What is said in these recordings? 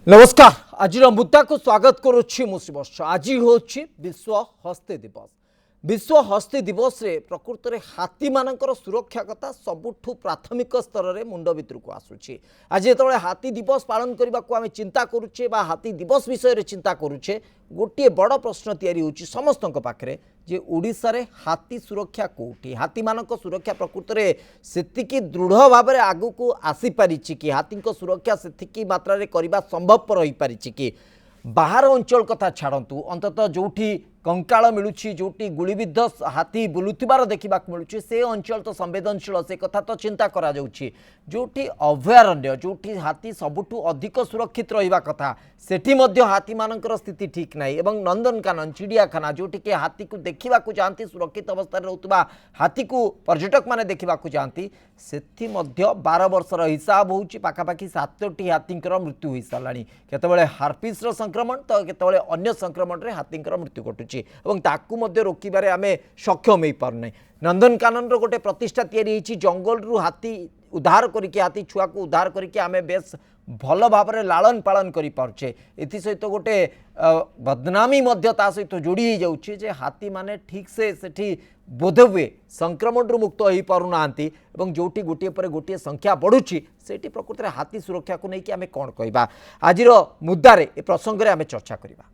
नमस्कार आज मुद्दा को स्वागत करुच्ची मुसीबत आज हूँ विश्व हस्ती दिवस। विश्व हस्ती दिवस रे प्रकृत में हाथी मानकर सुरक्षा कथा सबुठु प्राथमिक स्तर में मुंड भीतर को आसूची। आज जो हाथी दिवस पालन करने को आम चिंता करुचे बा हाथी दिवस विषय चिंता करुचे गोटे बड़ प्रश्न तैयारी होची समस्त पाखे जे ओडिशा रे हाथी सुरक्षा कोठी हाथी मानक सुरक्षा प्रकृत में सेतिकी दृढ़ भाव में आगु को आसी पारिछि कि हाथी सुरक्षा सेतिकी मात्रा रे करबा संभवपर हो पारिछि कि बाहर अंचल कथा छाड़ू अंततः जोठी कंकाल मिलूची जोटी गुलीबिद्ध हाथी बुलुथिबार देखा मिलूँ से अंचल तो संवेदनशील से कथा तो चिंता करा जाउछि जोटी अभयारण्य जोटी हाथी सबुठु अधिक सुरक्षित रहिबा कथा सेठी मध्य हाथी मानकर स्थिति ठीक नहीं एवं नंदनकानन चिड़ियाखाना जोटी के हाथी को देखा जाती सुरक्षित अवस्था रोकवा हाथी को पर्यटक माने देखा जाती सेठी मध्य 12 वर्षर हिसाब होउछि पाखापाखि 7टी हाथींकर मृत्यु हो साराणी केतबेले हार्पिसर संक्रमण तो केतबेले अन्य संक्रमण रे हाथींकर मृत्यु घटुछि एवं ताकू मध्य रोकिबारे आमे सक्षम हो पारने। नंदनकानन गोटे प्रतिष्ठा तैयारी जंगल रु हाथी उद्धार करके हाथी छुआ को उद्धार करके आमे बेस भल भाव में लालन पालन करि पारुछे। एथि सहित गोटे बदनामी मध्य ता सहित जोड़ी हो जाउछि जे हाथी माने ठीक से सेठी बोध हुए संक्रमण रु मुक्त हो पारु नांती एवं जोटी गोटे पर गोटे संख्या बढ़ुछि सेठी प्रकृति में हाथी सुरक्षा को लेकिन आमे कोन कहबा आजिर मुद्दारे ए प्रसंग रे आमे चर्चा करिबा।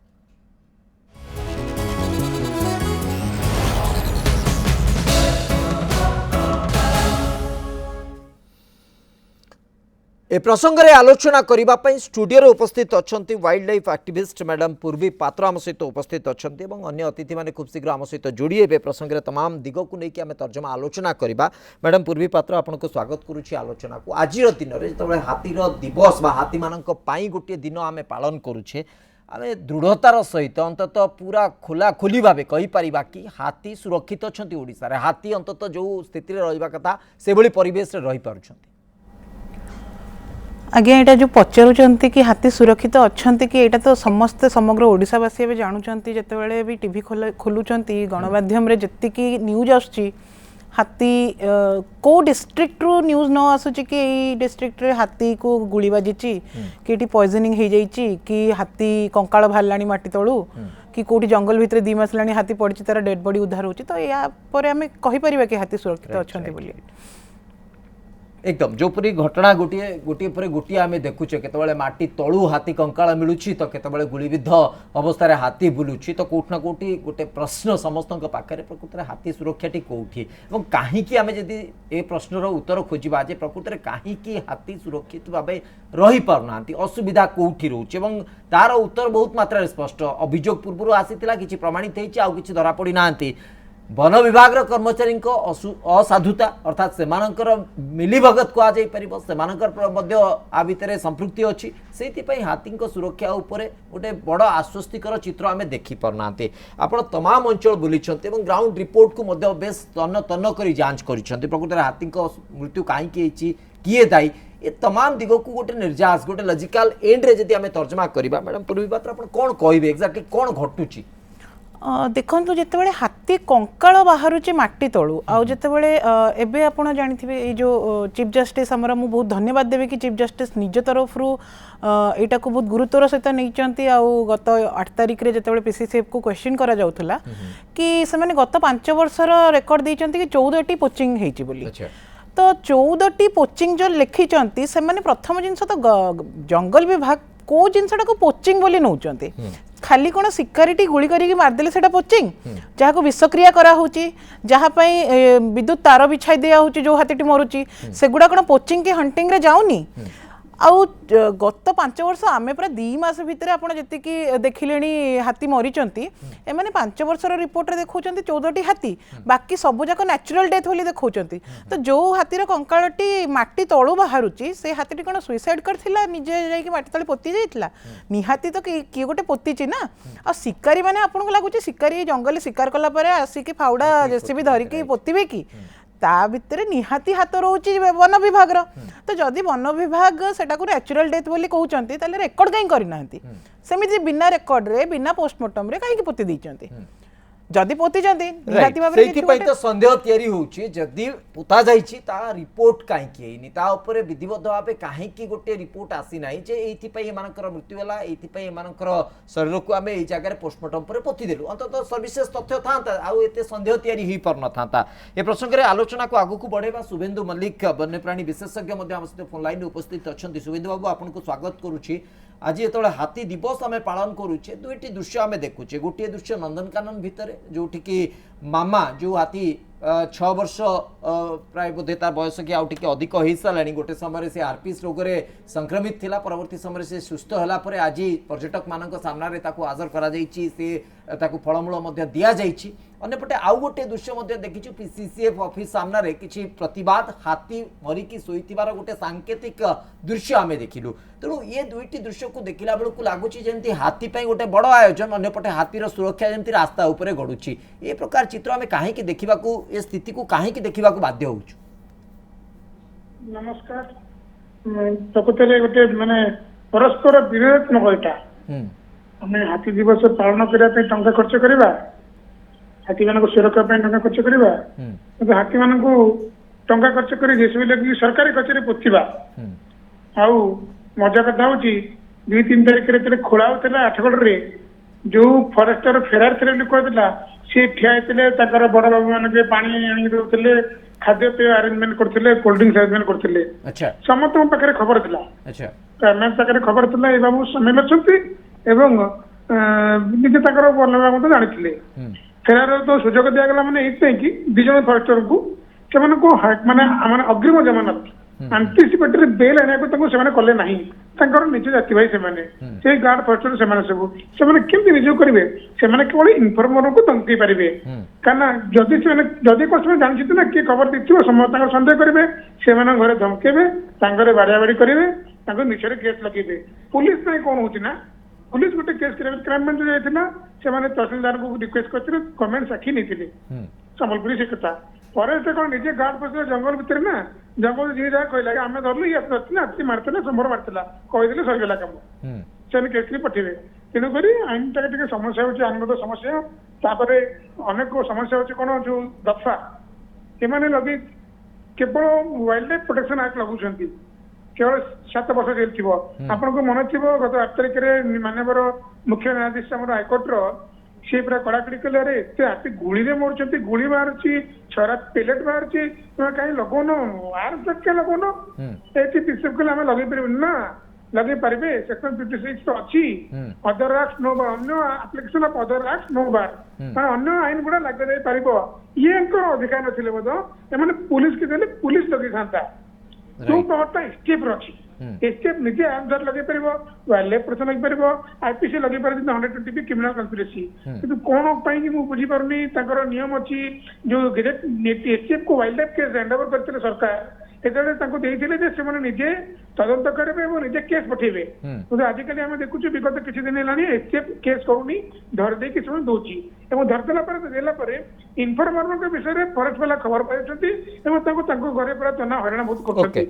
ए प्रसंग में आलोचना करने स्टूडियो उपस्थित अच्छा वाइल्ड लाइफ एक्टिविस्ट मैडम पूर्वी पात्र आम सहित उपस्थित अच्छा अन्य अतिथि मैंने खूब शीघ्र आम सहित जोड़े प्रसंग में तमाम दिग को लेकिन आम तर्जमा आलोचना करवा। मैडम पूर्वी पात्र आपको स्वागत करुच्ची आलोचना को आज दिन में जो हाथीर दिवस बा हाथी मान गोटे दिन आम पालन करुचे आम दृढ़तार सहित अंततः पूरा खोला खोली भाव कहीपर कि हाथी सुरक्षित अच्छा ओडिशा हाथी अंततः जो स्थिति रहा कथा से भली परिवेश रही पारुछंती। आज्ञा यहाँ जो पचारुंट कि हाथी सुरक्षित अच्छा कि यहाँ तो समस्ते समग्र ओडिशावासी एवं जानते जिते भी टीवी खोलुंट गणमाध्यम जी न्यूज आसूँ हाथी को डिस्ट्रिक्ट रु न्यूज न आसूँ कि यही डिस्ट्रिक्ट रे हाथी को गुली बाजी कि पॉइजनिंग हो जाइए कि हाथी कंकाल बाहर माटी तलू कि कौटी जंगल भितर 2 मास लानी हाथी पड़ी तार डेड बॉडी उद्धार होची तो या पर आम कहीपर कि हाथी सुरक्षित अच्छा बोली एकदम जोपरी घटना गोटे गोटे पर गोटे आम देखुचे केतबेले माटी तलू हाथी कंकाल मिलूची तो केतबेले गुलीबिद्ध अवस्था रे हाथी बुलूची तो कोठना कोठी गोटे प्रश्न समस्त पाखे प्रकृत में हाथी सुरक्षाटी कौटी और कहीं आम जदि ए प्रश्नर उत्तर खोजा जे प्रकृत में कहीं हाथी सुरक्षित भाव रही पारना असुविधा कौटी रोचे और तार उत्तर बहुत मात्रा स्पष्ट अभियोग पूर्व आसीला कि प्रमाणित होती आउ कि धरा पड़ी ना वन विभाग कर्मचारी असाधुता अर्थात से मिलीभगत कहुपर आ भितर संपृक्ति अच्छी से हाथी सुरक्षा उपरे गोटे बड़ आश्वस्तिकर चित्र आम देखिपारना आप तमाम अंचल बुली ग्राउंड रिपोर्ट को बेस तन्न तन्न कर जांच कर प्रकृत में हाथी मृत्यु कहीं किए दायी ये तमाम दिग को गोटे निर्जास गोटे लॉजिकल एंड रे जदि आम तर्जमा करवा मैडम पूर्वी पात्र आप कौन कहे एक्जाक्टली कौन घटुची देखो जिते हाथी कंकाल बाहर माटी तलू आते एवं आप जानी ये जो चीफ जस्टिस आमर मुझे बहुत धन्यवाद देवी कि चीफ जस्टिस निज तरफ यहाँ को बहुत गुरुत्वर सहित नहीं गत 8 तारिख में जो पीसीसीएफ को क्वेश्चन करा जाउथला कि से गत 5 वर्षर रेकर्ड देइचंती कि 14टी पोचिंग होइची बोली तो 14टी पोचिंग जो लिखिचंती से प्रथम जिनस तो जंगल विभाग को जिनसटा को पोचिंग बोली नौचंती खाली कौन शिकारी गुली करके मारदेले से पोचिंग जहाँ को विषक्रिया करा होची जहाँ विद्युत तार बिछाई दिया होची जो हाथी मरुची सेगुड़ा कौन पोचिंग के हंटिंग रे जाऊनी आउ गत 5 वर्ष आम पूरा 2 मास भितर आप जी देखिले हाथी मरीचंती एमाने 5 वर्षर रिपोर्ट रे देखौचंती 14टी हाथी बाकी सब जाक नेचुरल डेथ बोली देखौचंती तो जो हाथीर कंकाळटी माटी तळू बाहरुची से हाथीटी कौन सुइसाइड करथिला निजे जाई माटी तळे पोती जाइतला निहाती तो किए गोटे पोतीची ना आ शिकारी माने आपनको लागुची शिकारी जंगल शिकार कला परे आसिकी फाउडा जेसीबी धरिकी पोतीबे कि ता भितर निहाती हाथ रोचे वन विभाग तो जदि वन विभाग सेटा को नेचुरल डेथ बोली कहउचंती ताले रेकर्ड कहीं करना सेमिति बिना रेकर्ड रे बिना पोस्टमार्टम रे कहीं पोती देइचंती जदि पोतीचंती निहाती भाबरे ସେଇଥି ପାଇଁ ତ ସନ୍ଦେହ ତିଆରି ହେଉଛି ଯଦି ପୋତା ଯାଇଛି ତା ରିପୋର୍ଟ କାହିଁକି ହେଇନି ତା ଉପରେ ବିଧିବଦ୍ଧ ଭାବେ କାହିଁକି ଗୋଟେ ରିପୋର୍ଟ ଆସିନାହିଁ ଯେ ଏଇଥିପାଇଁ ଏମାନଙ୍କର ମୃତ୍ୟୁ ହେଲା ଏଇଥିପାଇଁ ଏମାନଙ୍କର ଶରୀରକୁ ଆମେ ଏଇ ଜାଗାରେ ପୋଷ୍ଟମର୍ଟମ୍ ପରେ ପୋତିଦେଲୁ ଅନ୍ତତଃ ସବିଶେଷ ତଥ୍ୟ ଥାନ୍ତା ଆଉ ଏତେ ସନ୍ଦେହ ତିଆରି ହେଇପାରୁନଥାନ୍ତା ଏ ପ୍ରସଙ୍ଗରେ ଆଲୋଚନାକୁ ଆଗକୁ ବଢ଼େଇବା ଶୁଭେନ୍ଦୁ ମଲ୍ଲିକ ବନ୍ୟପ୍ରାଣୀ ବିଶେଷଜ୍ଞ ମଧ୍ୟ ଆମ ସହିତ ଫୋନ୍ ଲାଇନ୍ରେ ଉପସ୍ଥିତ ଅଛନ୍ତି ଶୁଭେନ୍ଦୁ ବାବୁ ଆପଣଙ୍କୁ ସ୍ୱାଗତ କରୁଛି आज जो हाथी दिवस आम पालन करुचे दुईटी दृश्य आम देखुचे गोटे दृश्य नंदनकानन भितर जोटि कि मामा जो हाथी 6 वर्ष प्राय बोधे तार बयस कि आउ टिके अधिक हो सारे गोटे समय से आरपीएस रोग में संक्रमित थिला परवर्ती समय से सुस्थ होला परे आज पर्यटक मान सामने हाजर कर फलमूल दि जाइए अंपटे आउ गोटे दृश्य देखी पीसीसीएफ ऑफिस सामने किसी प्रतिवाद हाथी मरिकी शोइथिबार गोटे सांकेतिक दृश्य आम देखिलु तेणु ये दुईटी दृश्य को देखला बेलू लगुच जमी हाथी गोटे बड़ आयोजन अंपटे हाथीर सुरक्षा जमी रास्ता उपर गड़ुची ये प्रकार चित्र आम कहीं देखा ये स्थिति को कहीं देखा बाध्य हो नमस्कार प्रकृत गोटे माने परस्पर विरोधात्मक यहाँ आम हाथी दिवस पालन करने टंका खर्च करवा हाथी मान सुरक्षा टंका खर्च करवा हाथी मान टंका खर्च कर जेसीबी लगे सरकारी कचेरी पोतवा आउ मजा कथा हूँ 2-3 तारिख में खोला होता आठगढ़ जो फरेस्टर फेरार थे कहला सी ठिया होते बड़ बाबू मान पानी आनी दौले खाद्य पेय आरेंजमेंट करते कोल्ड ड्रिंक्स आरेंजमेंट करते समस्त पाखे खबर था एम पाखे खबर था ये बाबू सामिल अच्छा निजे बन बाबू जानी फेरार तो सुजोग दिगला मैंने कि 2 जन फरेस्टर को माने अग्रिम जमानत आंटीसिपेटरी बेल आने कले ना निज जाति भाई से गार्ड फरेस्टर से केमती निज करेंगे से केवल इनफर्मर को धमकी पारे कहीं जदि कौन जानते ना किए खबर देखिए समस्त सन्देह करेंगे से घरे धमकेबे बाड़ा बाड़ी करेंगे निचर केस लगे पुलिस कौन हो पुलिस गोटे केस क्राइम ब्रांच जाइए से तहसीलदार को रिक्वेस्ट करते गवर्नमेंट साक्षी नहीं संबलपुरी से कथा पर कौन निजे गार्ड पशु जंगल भितर ना जंगल जी जहाँ कहला आम धरलु ये हाथी मारता शंबर मारता कहीदे सरगला कम से केस पठेबे तेणुक आईन टा समस्या हो आईनगत समस्या अनेक समस्या हो कौन जो दफा एम लगे केवल वाइल्ड लाइफ प्रोटेक्शन एक्ट लगुंट केवल 7 वर्ष जेल थी आपको मन थी गत 8 तारिख में मानवर मुख्य न्यायाधीश हाइकोर्टर सी पूरा कड़ाकड़ी कले अरे एत हाथी गुड़ी मरुंच गुड़ी बाहर छरा पेलेट बाहर कहीं लगौन आर क्या लगौन ये प्रिस्क्राइब कले आम लगे पारे ना लगे पारे सेक्शन 56 तो अच्छी अदर एक्ट नो बार अन्य application of other act no बार अन्य आईन गुड़ा लगे पार ये अधिकार नथिले बोध पुलिस की देले पुलिस लगे था जो पावरटा एसटीएफ अच्छी एसटीएफ निजे आंसर लगे पार वाइल्ड लाइफ प्रोटेक्शन लगे पार आईपीसी लगे पारे 120 क्रिमिनल कन्स्पिरेसी किंतु कौन मुझे बुझी पारुनी नियम अच्छी जो एसटीएफ को wild life case hand over करते सरकार से निजे तदंत करेंगे निजे केस पठेबे आजिकल आम देखुँ विगत किसी दिन है एसटीएफ केस करूनी धरदे दौची धरदेला इनफर्मर विषय में फरेस्ट वाला खबर पाई घरे पूरा चना हरण बहुत करते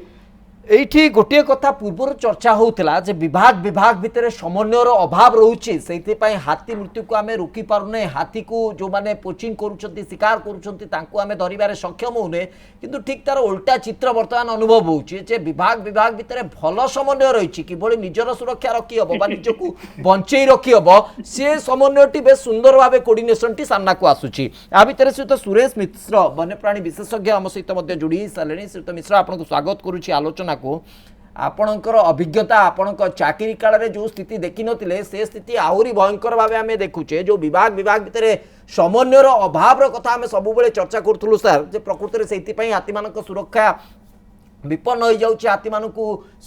एठी गोटे कथा पूर्व चर्चा होता जे विभाग विभाग भितर समन्वयर अभाव रोचे से हाथी मृत्यु को आम रोकी पारुने हाथी को जो माने पोचिंग करुछंती शिकार करुछंती तांको आम धरिबारे सक्षम होने किंतु ठीक तार उल्टा चित्र वर्तमान अनुभव होउची जे विभाग विभाग भितर भल समन्वय रही किभली निजर सुरक्षा रखी हम बा निजको बंचई रखी हम से समन्वयटी बेस सुंदर भाव कोऑर्डिनेशन टी सामना को आसुची आ भितर सहित सुरेश मिश्र वन्यप्राणी विशेषज्ञ आम सहित जोड़ी सारे श्रीयुत मिश्र आपको स्वागत करुच्ची आलोचना को आपणकर अभिज्ञता आपण चाकरी काल में जो स्थिति देखी नथिले से स्थिति आहरी भयंकर भाव आम देखुचे जो विभाग विभाग भितर समन्वयर अभाव कथा आम सब चर्चा करूँ सर जे प्रकृति से हाथी मान सुरक्षा विपन्न हो जाऊे हाथी मान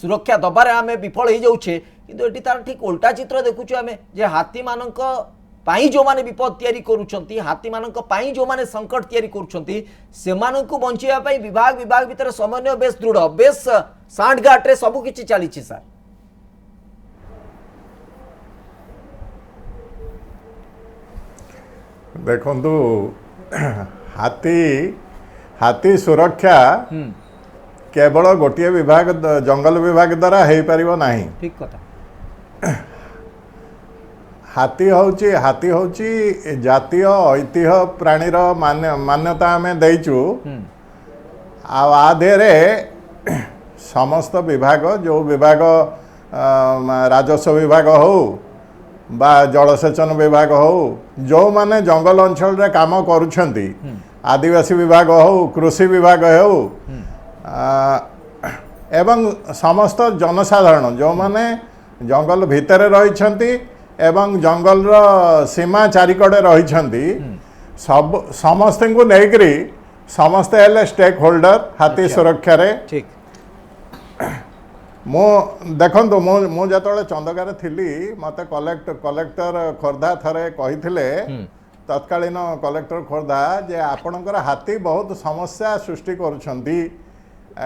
सुरक्षा दबारे आम विफल हो जाऊे कि तार ठीक उल्टा चित्र देखुचे आम जे हाथी मान जो माने विपद तैयारी करुछंती हाथी मानक पाई जो माने संकट तैयारी करुछंती सेमानकु बंचिया पाई विभाग विभाग भितर समन्वय बेस दृढ़ बेस सांठ घाट रे सब किछि चलीछि सर देखंतु हाथी हाथी सुरक्षा केवल गोटे विभाग जंगल विभाग द्वारा हो पारिबो नाही ठीक कथा हाथी होची जातीय ऐतिह्य प्राणीर मान्यता आमे दैचु आधे समस्त विभाग जो विभाग राजस्व विभाग हो बा जलसेचन विभाग हो जो माने जंगल अंचल रे काम करुछंती आदिवासी विभाग हो कृषि विभाग हो एवं समस्त जनसाधारण जो माने जंगल भितर रहिछंती एवं जंगल रो सीमा चारिकड़े रहिछंती सब समस्त को नेकरी समस्त हेले स्टेक होल्डर हाथी सुरक्षा रे ठीक मो देखो मु जो चंदगार थी मत कलेक्टर खोर्धा थरे कही तत्कालीन कलेक्टर खोर्धा जे आपणकर हाथी बहुत समस्या सृष्टि करुछंती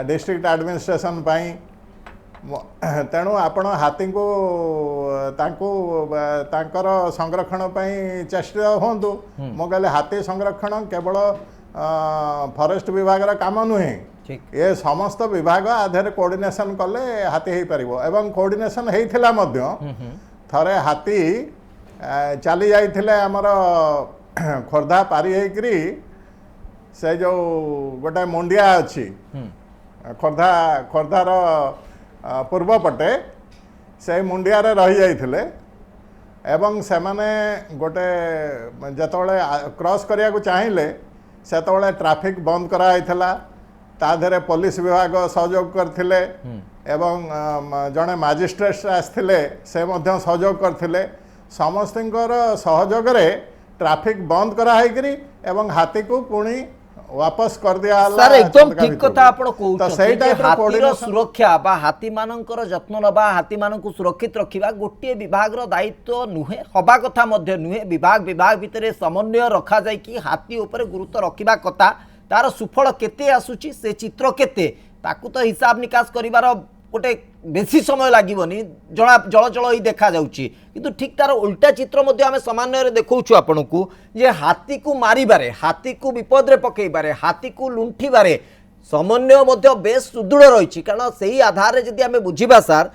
डिस्ट्रिक्ट एडमिनिस्ट्रेशन पाई तेणु आपण हाथी को तांकर संरक्षण पाई चेष्टा होंतु मो कहले हाथी संरक्षण केवल फॉरेस्ट विभाग रा काम नुहे ये समस्त विभाग आधे कोऑर्डिनेशन कले हाथी हो पारिबो एवं कोऑर्डिनेशन हेइथिला मध्य थरे हाथी चली जाइथिले हमर खोर्धा पारी हेकरी से जो गोटे मुंडिया अछि खोर्धार पूर्व पटे से मुंडिया रे रही जाइथिले एवं से माने गोटे जतबले क्रॉस करिया को चाहिले सेतबले ट्रैफिक बंद करा आइथला ता धरे पुलिस विभाग सहयोग करथिले एवं जड़े मजिस्ट्रेट आसथिले से मध्य सहयोग करथिले समस्तଙ୍କର सहयोगरे ट्रैफिक बंद करा हैकरी एवं हाथी को पुणी वापस कर दिया सर एकदम ठीक कथा आपण कहउछन हाथीर सुरक्षा बा हाथी मानकर जत्न नबा हाथी मानकु सुरक्षित रखिबा गोटे विभाग रो दायित्व नुहे हबा कथा मध्य नुहे विभाग भितरे समन्वय रखा जाय कि हाथी ऊपर गुरुत्व रखिबा कथा तार सुफल केते आसुची से चित्र केते ताकू तो हिसाब निकास करिवार गोटे बेसी समय लागबनी जला जल जल ही देखा जाउची किंतु ठीक तार उल्टा चित्र मध्य आमे सामान्य रे देखौछु आपनकू जे हाथी को मारिबारे हाथी को विपद रे पकेइबारे हाथी को लुंठिबारे समन्वय मध्य बेस सुदृढ़ रही कारण से आधार रे जदि आमे बुझिबा सार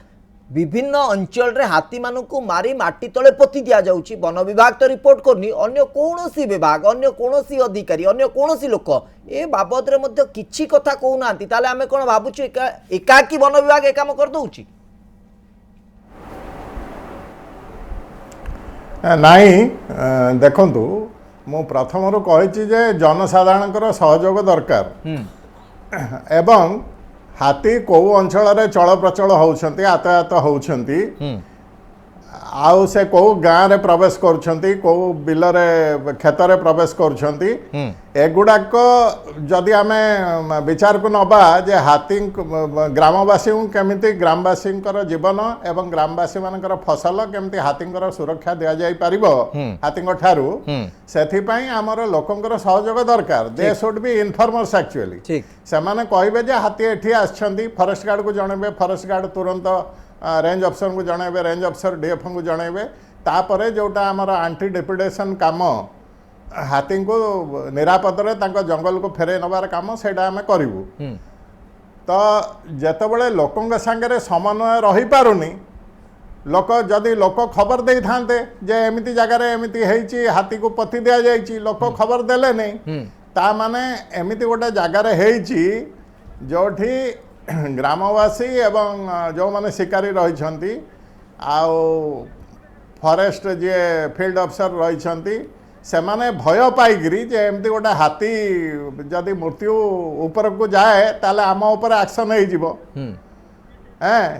विभिन्न अंचल रे हाथी मानकू मारी माटी तले पोती दिया जाउची वन विभाग तो रिपोर्ट करनी अन्य कोनोसी विभाग अन्य कोनोसी अधिकारी अन्य कोनोसी लोक ए बाबद रे मध्य किछि कथा कहू नांती ताले आमे कोन भाबुची एकाकी वन विभाग ए काम कर दउची नहीं देखंतु मु प्रथम रो कहिछि जे जनसाधारणकर सहयोग दरकार एवं हाथी कौ अंचल चल प्रचल होउछंती यातायात होउछंती आउ से कौ गाँव रे प्रवेश करुछंती कौ बिल रे खेत रे प्रवेश करुछंती एगुड़ाक जदि आमे विचार को नबा जे हाथी ग्रामवासी केमिति ग्रामवासी जीवन एवं ग्रामवासी मानकर फसल केमिति हाथी सुरक्षा दिया जाय पारिबो हाथी ठारू सेथि पई हमर लोकंकर सहयोग दरकार they should be informers actually से माने कहबे जे हाथी एठी आछंती फॉरेस्ट गार्ड को जणबे फॉरेस्ट गार्ड तुरंत रेंज अफसर को जणबे रेंज अफसर डीएफओ को जणबे तापरे जोटा हमर एंटी डेप्रेडेशन काम हाथी को निरापद जंगल को फेरे नबार काम सेटा आमे करिवु तो जेतबेले लोकंग संगे समन्वय रही पारुनी लोक जदि लोक खबर दे थांते जे एमिति जगह रे एमिति हेची हाथी को पति दिया जायची लोक खबर देले नहीं ता माने एमिति गोटे जगह रे हेची जोठी ग्रामवासी एवं जो माने शिकारी रही आउ फॉरेस्ट जे फील्ड अफसर रही से माने भय पाइकरी जे एमती गोटे हाथी जदि मृत्यु ऊपर को जाए ताले आम ऊपर एक्शन हो जिवो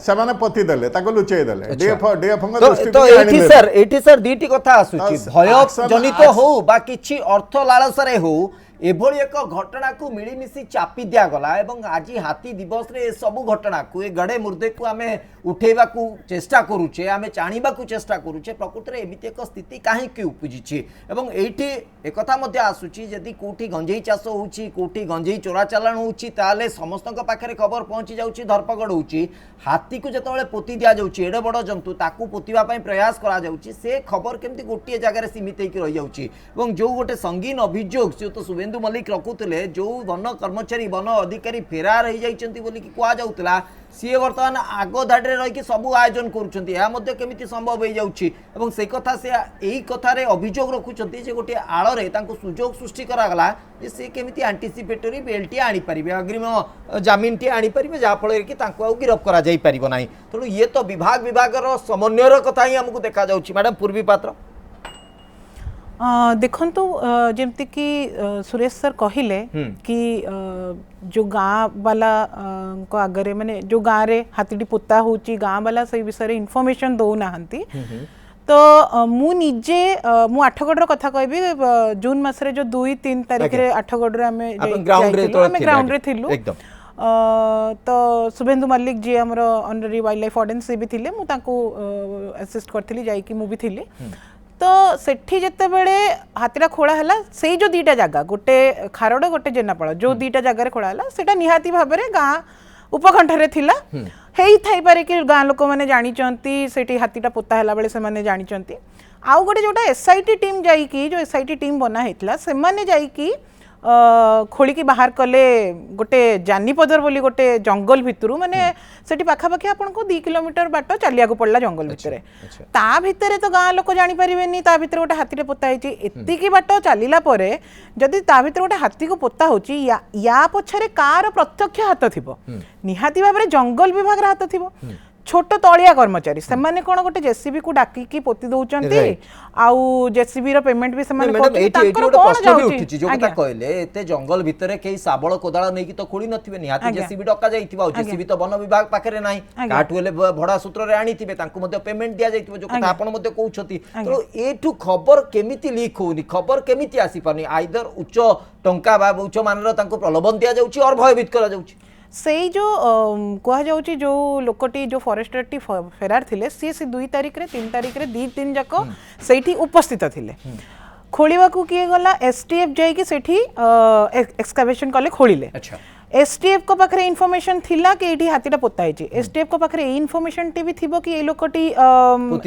से माने पति देले ताको लुचेई देले डीएफओ दृष्टि तो एठी सर दीटी कथा आसुची भय जनित हो बा किछि अर्थ लालसारे हो एभली एक घटना को मिलीमिशी चापी दिया गला एवं आज हाथी दिवस रे सब घटना को ए गड़े मुर्दे को आमे उठेबा को चेष्टा करूचे आमे जानिबा को चेष्टा करूचे प्रकृति रे एमिति एक स्थिति काहे कि उपजिछि एवं एठी एकथा मध्ये आसुची जदि कोठी गंजेई चाष होउची कोठी गंजेई चोरा चालान होउची ताले समस्तक पाखरे खबर पहुंची जाउची धरपकड़ होउची हाथी को जतबेले पोती दिया जाउची एडे बड़ जंतु ताकू पोतीबा पई प्रयास करा जाउची से खबर केमति गोटिए जगह रे सीमित हेकि रहि जाउची एवं जो गोटे संगीन अभियोग से तो शुभेन्दु मल्लिक रखुले जो वन कर्मचारी वन अधिकारी फेरार हो जाइछन्ति बोली कि कुआ जाउतला सी बर्तमान आग धाड़ी रही सब आयोजन करुँच संभव हो जाउछि एवं से कथा से यही कथार अभियोग रखुंट जे गोटे आଳରେ सुजोग सृष्टि करागला जे से केमिति आंटीसिपेटरी बेलटी आनीपारे अग्रिम जमीन टी आनीपारे जहाँफल कि गिरफ करा जाई परिबो नाही तेणु ये तो विभाग विभागर समन्वयर कथा ही आमको देखा जाउछि। मैडम पूर्वी पात्र देखंतु जेमती कि सुरेश सर कहिले कि जो गाँ वाला को आगरे माने जो गाँ रे हाथीटी पोता होची गाँ वाला से विषय इनफॉरमेशन दो नाहंती तो मु निजे मु आठगढ़ कथा कहबी जून मासरे जो 2-3 तारिख रे आठगढ़ रे हमें ग्राउंड रे थिलु तो शुभेन्दु मल्लिक जी हमर ऑनररी वाइल्ड लाइफ वार्डन से भी थिले मु तांको असिस्ट करथिली जाई कि मु भी थिली तो सेठी जते बेले हाथीटा खोला हला से जो दीटा जगह गोटे खारड़ गोटे जेनापाड़ जो दीटा जगह खोला हला सेटा निहाती भाबरे गाँ उपकंठरे थिला हेई थाई पारे कि गाँ लोक मैंने जानी सेठी हाथीटा पोता हला बेले से माने जानी आउ गोटे जोटा एसआईटी टीम जाइकी जो एसआईटी टीम बना हेतला से माने जाइकी खोलिकी बाहर कले गोटे जानीपदर बोली गोटे जंगल भितरु माने सेठी पाखापाखि आपन को 2 किलोमीटर बाट चलिया को पड़ला जंगल भितरे ता भितरे तो गाँ लोक जानी परिबेनी ता भितरे गोटे हाथीटे पोता हेची एतिकी बाट चलिला परे जदि ता भितरे गोटे हाथी को पोता होची या पछरे कार प्रत्यक्ष हाथ थिबो निहाती भाबरे जंगल विभाग रा हाथ थिबो छोट तलिया कर्मचारी से माने कोन गोटे जेसीबी को डाकी की पोती दउचंती आउ जेसीबी रो पेमेंट भी से माने कोन तांकर प्रश्न भी उठिची जो कथा कहले एते जंगल भितरे केही साबळ कोदाळ नै की तो खोली नथिबे निहाती जेसीबी डका जाइथिबा जेसीबी तो वन विभाग पाखरे नाही काटुले भड़ा सूत्र रे आनीथिबे तांको मध्ये पेमेंट दिया जाइथिबो जो कथा आपण मध्ये कहउछती तो एठु खबर केमिति लीक होनी खबर केमिति आसी पानी आइदर उच्च टंका बा उच्च मानर तांको प्रलोभन दिया जाउची और भयभीत करा जाउची से जो कह जाउची जो लोकटी जो फॉरेस्टरटी फेरार थिले सी 2 तारिख रे 3 तारिख रे 2-3 जाक सेठी उपस्थित थिले खोलिबा को किए गला एसटीएफ जाई कि सेठी एक्सकैवेशन कले खोलिले अच्छा एसटीएफ को पाखरे इनफॉरमेशन थिला कि एठी हाथीटा पोता हेची एसटीएफ को पाखरे इनफॉरमेशन टी भी थिबो कि ए लोकटी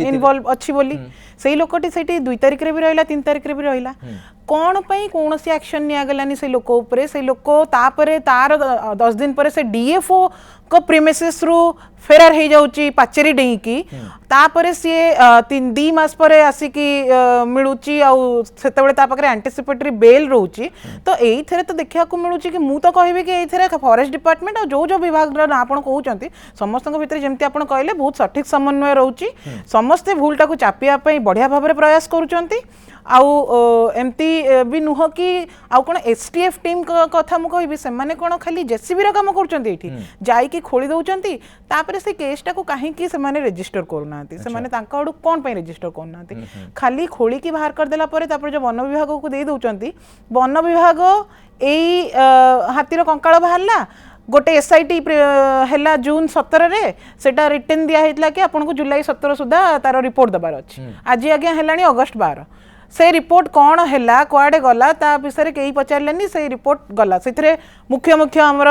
इन्वॉल्व अछि बोली सेही लोकटी सेठी 2 तारिख रे भी रहला 3 तारिख रे भी रहला कौन पई कोनोसी एक्शन निया गलानी से लोक ऊपर से लोक तापरे तार 10 दिन पर से डीएफओ को प्रीमिसेस रु फेरार हो जाउची पाचेरी डेई की तापरे सी 2 मास पर आसिकी मिलुची आ सेतेबेले ता पाखरे एंटीसिपेटरी बेल रहउची तो एई थरे तो देखिया को मिलुची कि मु तो कहबे कि एई थरे फॉरेस्ट डिपार्टमेंट आ जो जो विभाग आपण कहउचंती समस्त भीतर जेमती आपण कहले बहुत सठिक समन्वय रहउची समस्त भूलटा को चापिया पई बढ़िया भाबरे प्रयास करूचंती आउ एमती भी नुह कि आउ कोन एसटीएफ टीम कथा मु कहबी से माने कोन खाली जेसीबी रो काम करचंती एठी जाई कि खोली दउचंती तापरे से केसटा को काहे कि से माने रजिस्टर करूनांती से माने तांका अडू कोन पई रजिस्टर करूनांती खाली खोली की बाहर कर देला परे तापरे जो वन विभाग को दे दउचंती वन विभाग एई हाथीर कंकाळ बाहरला गोटे एसआईटी हैला जून 17 रे सेटा रिटर्न दिया हेतला कि आपन को जुलाई 17 सुधा तार रिपोर्ट दबार अछि आज आज्ञा हेलानी अगस्त 12 से रिपोर्ट कौन है कुआडे गला ता विषय कई पचारे से रिपोर्ट गला से मुख्य मुख्य आमर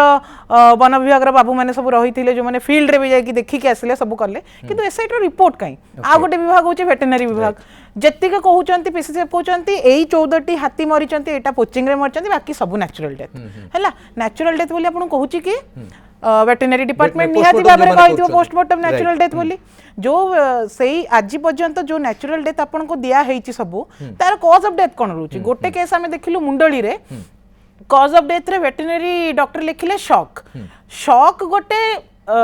वन विभाग बाबू मैंने सब रही थे जो मैंने फील्ड रे भी जाकि देखिक आसिले सब कले किंतु एसआईटी रिपोर्ट कहीं आ गोटे विभाग होचे वेटेनरी विभाग जेतिक कहउचंती पीसीसीएफ कहउचंती एई 14टी हाथी मरिचंती एटा पोचिंग रे मरचंती बाकी सब नेचुरल डेथ हैला नेचुरल डेथ बोली आपन कहउची कि वेटेनरी डिपार्टमेंट निहाती भाबरे कहिथिबो पोस्टमार्टम नेचुरल डेथ बोली जो सेई आज पर्यंत जो नेचुरल डेथ आपन को दिया हेची सब तार कॉज ऑफ डेथ कोन रहउची गोटे केस हमें देखिलु मुंडली रे कॉज ऑफ डेथ रे वेटेनरी डॉक्टर लिखिले शॉक शॉक गोटे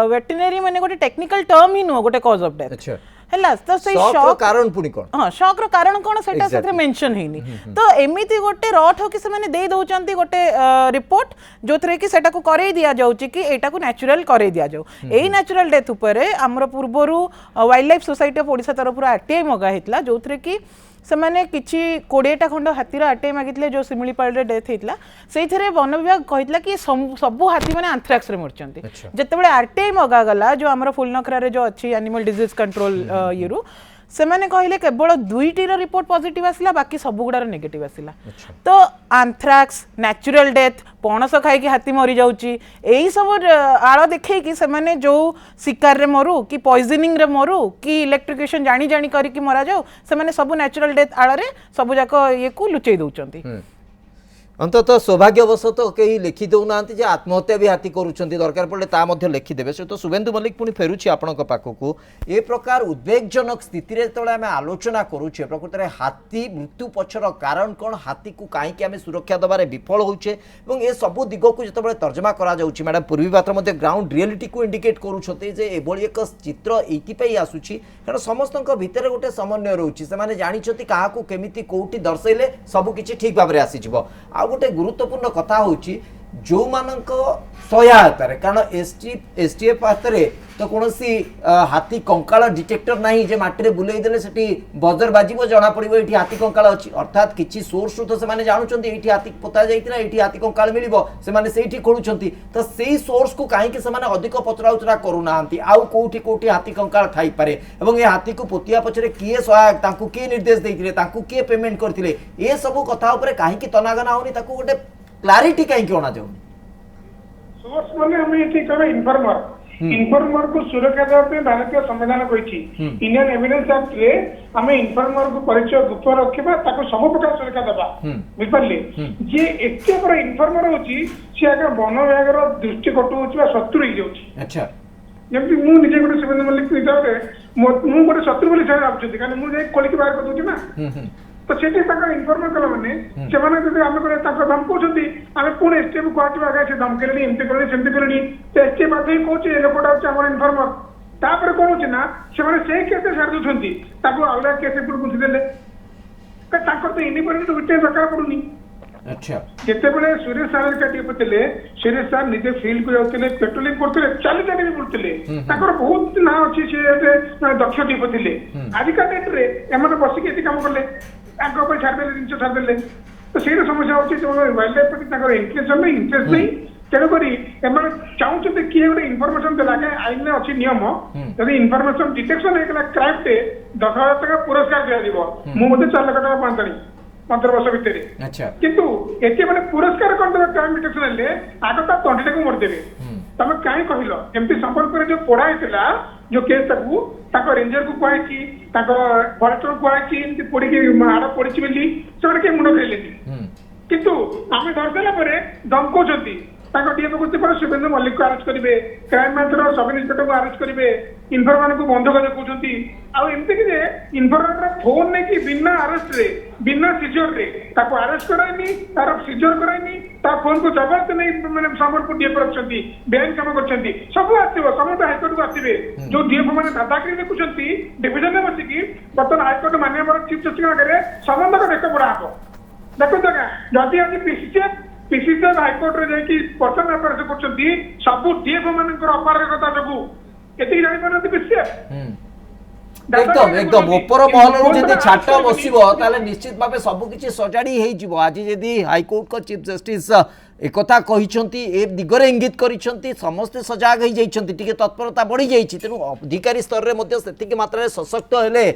वेटेनरी माने गोटे टेक्निकल टर्म ही नो गोटे कॉज ऑफ डेथ अच्छा हैला तो से शॉक कारण पुनी कोन हां शॉक रो कारण कोन सेटा सेथरे मेंशन हेनी तो एमिति गोटे रट हो कि से माने दे दउचंती गोटे रिपोर्ट जोथरे कि सेटा को करे दिया जाउची कि एटा को नेचुरल करे दिया जाउ एई नेचुरल डेथ ऊपर हमर पूर्वरु wildlife society of Odisha तरफ आरटीआई मगा हेतला जोथरे कि से माने किछि 20टा खंड हाथीर आरटीआई मागितले जो सिमिलीपाल रे डेथ हेतला सेइथरे वन विभाग कहितला कि सब हाथी माने एंथ्रैक्स रे मरचंती जतेबेले आरटीआई मगा गला जो हमर फुलनखरा रे जो अछि एनिमल डिजीज कंट्रोल येरु से माने कहले केवल 2टी रो रिपोर्ट पॉजिटिव आसिला बाकी सब गुडार नेगेटिव आसिला तो एंथ्रैक्स नेचुरल डेथ पणस खाई कि हाथी मरी जाउची एई सब आळ देखै कि से माने जो शिकार रे मरु कि पॉइजनिंग रे मरु कि इलेक्ट्रिकेशन जानी जानी करी कि मरा जाऊ से माने सब नेचुरल डेथ आळ रे सब जाक ये को लुचै दउचंती अंततः सौभाग्यवशतः कहीं लिखि दौना आत्महत्या भी हाथी करुँच दरकार पड़े ता लिखिदेवे से तो शुभेन्दु मल्लिक पुणी फेरुची आपण पाखक ए प्रकार उद्वेगजनक स्थिति जो आम आलोचना करुचे प्रकृत में हाथी मृत्यु पछर कारण कौन हाथी को कहीं आम सुरक्षा दबार विफल होचे ए सबू दिग को जो तर्जमा करा मैडम पूर्वी पात्र ग्राउंड रियलिटी को इंडिकेट करुँचे एक चित्र ये आसूची कारण समस्त भितर गोटे समन्वय रोचे से जानते क्या केमी कौटी दर्शेले सबकि ठीक भाव में आसीज आ गोटे गुरुत्वपूर्ण कथा होची जो मानक सहायतार कारण एसटीएफ हाथ में तो कौन हाथी कंकाल डिटेक्टर ना जे मटी बुले देले सेठी बजर बाजिबो जना पड़िबो एठी हाथी कंकाल अछि अर्थात किछि सोर्स तो से माने जानउछंती एठी हाथी पोता जाइतिना एठी हाथी कंकाल मिलिबो से माने सेठी खोलुछंती तो सेही सोर्स को काहे के से माने अधिक पचरा उचरा करूनांती आउ कोठी कोठी हाथी कंकाल थाई पारे एवं ए हाथी को पोतिया पछरे किए सहायक तांकु किए निर्देश दैतिले तांकु किए पेमेंट करथिले ए सब कथा ऊपर काहे कि तनागना होनी ताकु गोटे क्लैरिटी काहे कि होना जाउनी सोर्स माने हम ये कहबे इनफॉर्मर को सुरक्षा देवा पे भारतीय संविधान कहिछि इंडियन एविडेंस एक्ट रे हमें इनफॉर्मर को परिचय गुप्त रखिबा ताको सब प्रकार सुरक्षा देबा बुझिपारले जे एते पर इनफॉर्मर होछि से आगे वन विभाग रो दृष्टि कटु होछि बा शत्रु हो जाउछि अच्छा जेमति मु निजे गोटे शुभेन्दु मल्लिक हिसाब रे मु गोटे शत्रु बोली सारा आउछि कारण मु जे कोलिक बाहर कर दोछि ना तो सेठी ताका इनफॉर्मर कला माने सेमाने जदि आमे करे ताका धमकोछंती आमे पुणे स्टेप क्वार्टर आगे से धमकेलेनी एमती करनी सेमती करनी ते स्टेप आथे कोचे ए लोकटा होचे हमर इनफॉर्मर तापर कोन होचे ना सेमाने से केसे छाड़ दोछंती ताको आउला केसे पुर गुंथि देले का ताकर तो इंडिपेंडेंट विटनेस दरकार पडुनी अच्छा जेते बेले सुरेश सागर काटी पतले सुरेश सर निजे फील्ड को जाउतले पेट्रोलिंग करतले चाली चाली भी बुलतले ताकर बहुत ना अछि से दक्ष टी पतले आज का डेट रे एमने बसी के काम करले आगे पर छाड़ देले जिनसे छाड़ देले तो सेही समस्या होची जो वाइल्ड लाइफ प्रति ताकर इंटरेस्ट नहीं तेणु करी एमने चाहूचे किए गोटे इनफॉरमेशन देला के आईन में अछि नियम यदि इनफॉरमेशन डिटेक्शन हेकला क्राइम पे 10,000 टका पुरस्कार दिया दिबो मु मते 4 लाख टका पांतनी 15 वर्ष भितर अच्छा किंतु एते माने पुरस्कार कोन देबे क्राइम डिटेक्शन ले आगता तंडे को मोर देबे तमे काहे कहिलो एमती संपर्क जो पढ़ा हेतला जो केस ताकू ताको रेंजर को कहैछि ताको फॉरेस्टर को कहैछि एमती पड़ी के आड़ पड़िछि बेली सेबे के मुंड खेलेनी किंतु आमे धरदेला परे धमको जति ताको डीएम को पर शुभेन्दु मल्लिक को अरेस्ट करिवे क्राइम ब्रांच रो सब इंस्पेक्टर को अरेस्ट करिवे इनफॉर्मर को बंधक देखुछंती आ एमती कि जे इनफॉर्मर फोन ने कि बिना अरेस्ट रे बिना सीजर रे ताको अरेस्ट कराइनी तार सीजर कराइनी ता फोन को जबरदस्त नहीं माने सामर को डीएफ रखछंती बैंक काम करछंती सब आथिबो समस्त हाईकोर्ट को आथिबे जो डीएफ माने दादागिरी देखुछंती डिविजन में बसिकी बर्तन हाईकोर्ट माने हमर चीफ जस्टिस आगे संबंध को देख पड़ा हबो देखो जगह जदी आज पीसीसीएफ हाईकोर्ट रे जाई कि पर्सन अफेयर से करछंती सब डीएफ मानकर अपारगता जगु एति जानि पारंती पीसीसीएफ एकदम एकदम ऊपर महल जदि छाट बसिबो ताले निश्चित भाव सब किछि सजाड़ी हेइ जिवो आज जदि हाईकोर्ट को चीफ जस्टिस एकथा कहिसंती ए दिगरे इंगित करिसंती समस्त सजाग हेइ जाइसंती टिके तत्परता बढ़ी जाइछि तेनु अधिकारी स्तर रे मध्ये सेतिके मात्रा रे सशक्त हेले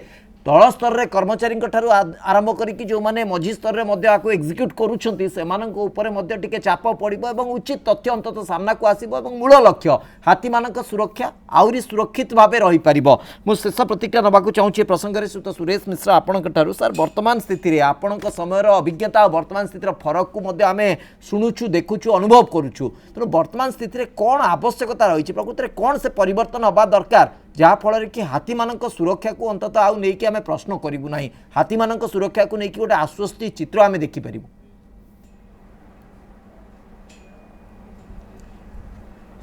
तल स्तर रे कर्मचारी आरंभ करिकि जो माने मझी स्तर रे मध्ये आको एग्जीक्यूट करूछंती सेमानक ऊपर मध्ये टिके चाप पड़िबो एवं उचित तथ्य अंतत सामना को आसीबो एवं मूल लक्ष्य हाथी मानक सुरक्षा आउरी सुरक्षित भाबे रही परिबो मु शेष प्रतिक्रिया नबाकू चाहूची प्रसंग रे सुत सुरेश मिश्रा आपनक ठारू सर वर्तमान स्थिति रे आपनक समय रो अभिज्ञता और वर्तमान स्थिति रो फरक को मध्ये आमे सुनुछु देखुछु अनुभव करूछु तनो वर्तमान स्थिति रे कोन आवश्यकता रही प्रकृति रे कोन से परिवर्तन होबा दरकार जहाँ फल कि हाथी मानक सुरक्षा को अंतत आउ नहीं कि आमे प्रश्न करिबु नाही हाथी मानक सुरक्षा को नहीं कि गोटे आश्वस्ति चित्र आमे देखि परिबु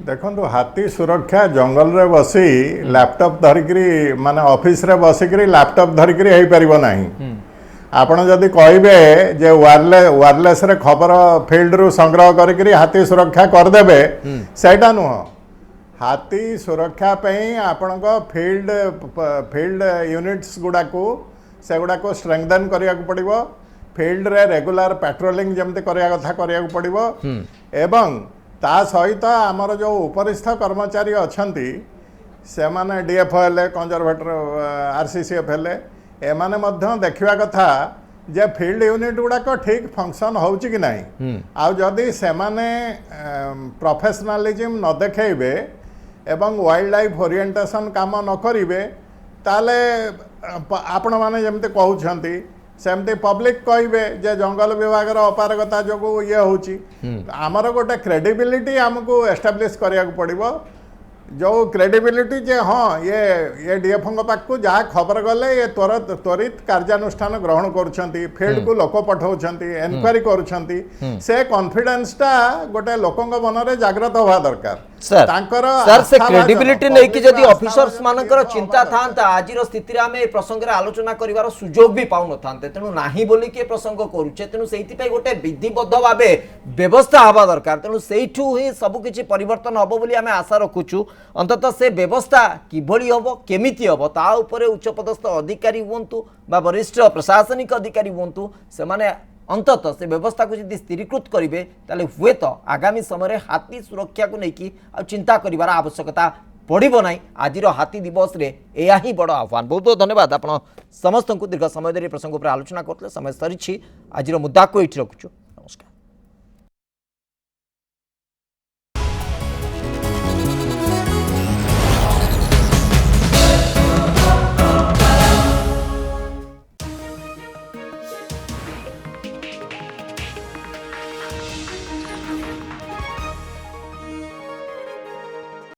देखो हाथी सुरक्षा जंगल रे बसी लैपटॉप धरिकरी माने ऑफिस रे बसिकरी लैपटॉप धरिकरी हेई परिबो नाही आपण जदि कहबे जे वायरलेस रे खबर फील्ड रु संग्रह करकरी हाथी सुरक्षा कर देबे सेटा नुह हाथी सुरक्षा आपण फील्ड यूनिट्स गुड़ा को से गुड़ा को स्ट्रेंथन करिया को पड़िबो फील्ड रे रेगुलर पेट्रोलिंग जमते करिया कथा करिया को पड़िबो एवं ता सहित आमर जो उपरिस्थ कर्मचारी अछंती से माने डीएफएल कंजर्वेटर आरसीसीएफ हेले एमाने मध्य देखिवा कथा जे फील्ड यूनिट गुड़ाक ठीक फंक्शन होउची कि नहीं आ जदि से माने प्रोफेशनलिज्म न देखेबे एवं वाइल्ड लाइफ ओरिएंटेशन काम न करिवे ताले आपण माने जेमते कहउछंती सेमती पब्लिक कहे जे जंगल विभाग अपारगता जो ये हूँ आमर गोटे क्रेडिबिलिटी आमको एस्टाब्लीश करा पड़ो जो क्रेडिबिलिटी जे हाँ ये डीएफओ पाखु जहाँ खबर गले ये त्वरित कार्यानुष्ठान ग्रहण करुँच फील्ड को लोक पठाउछंती एनक्वारी करुँच से कॉन्फिडेंसटा गोटे लोकंग मन में जागृत हवा दरकार सर से क्रेडिबिलिटी नहीं कि जदि ऑफिसर्स मानकर चिंता था आज स्थिति में आम प्रसंग में आलोचना कर सुजोग भी पाऊन था तेणु नहीं बोली कि प्रसंग करुचे तेणु से गोटे विधिबद्ध भाव व्यवस्था हवा दरकार तेणु से ही सबकि परिवर्तन हम बोली आम आशा रखुचु अंततः से व्यवस्था किभली हम केमिति हम ता उपरे उच्चपदस्थ अधिकारी हुंतु बा वरिष्ठ प्रशासनिक अधिकारी हुंतु से माने अंततः से व्यवस्था को यदि स्थिरीकृत करेंगे ताले हुए तो आगामी समय हाथी सुरक्षा को लेकिन चिंता करिवार आवश्यकता पड़ो ना आज हाथी दिवस रे यह ही बड़ आह्वान। बहुत बहुत धन्यवाद आप समस्त को दीर्घ समय धरी प्रसंग पर आलोचना करते समय सरी आज मुद्दा को ये रखुचु।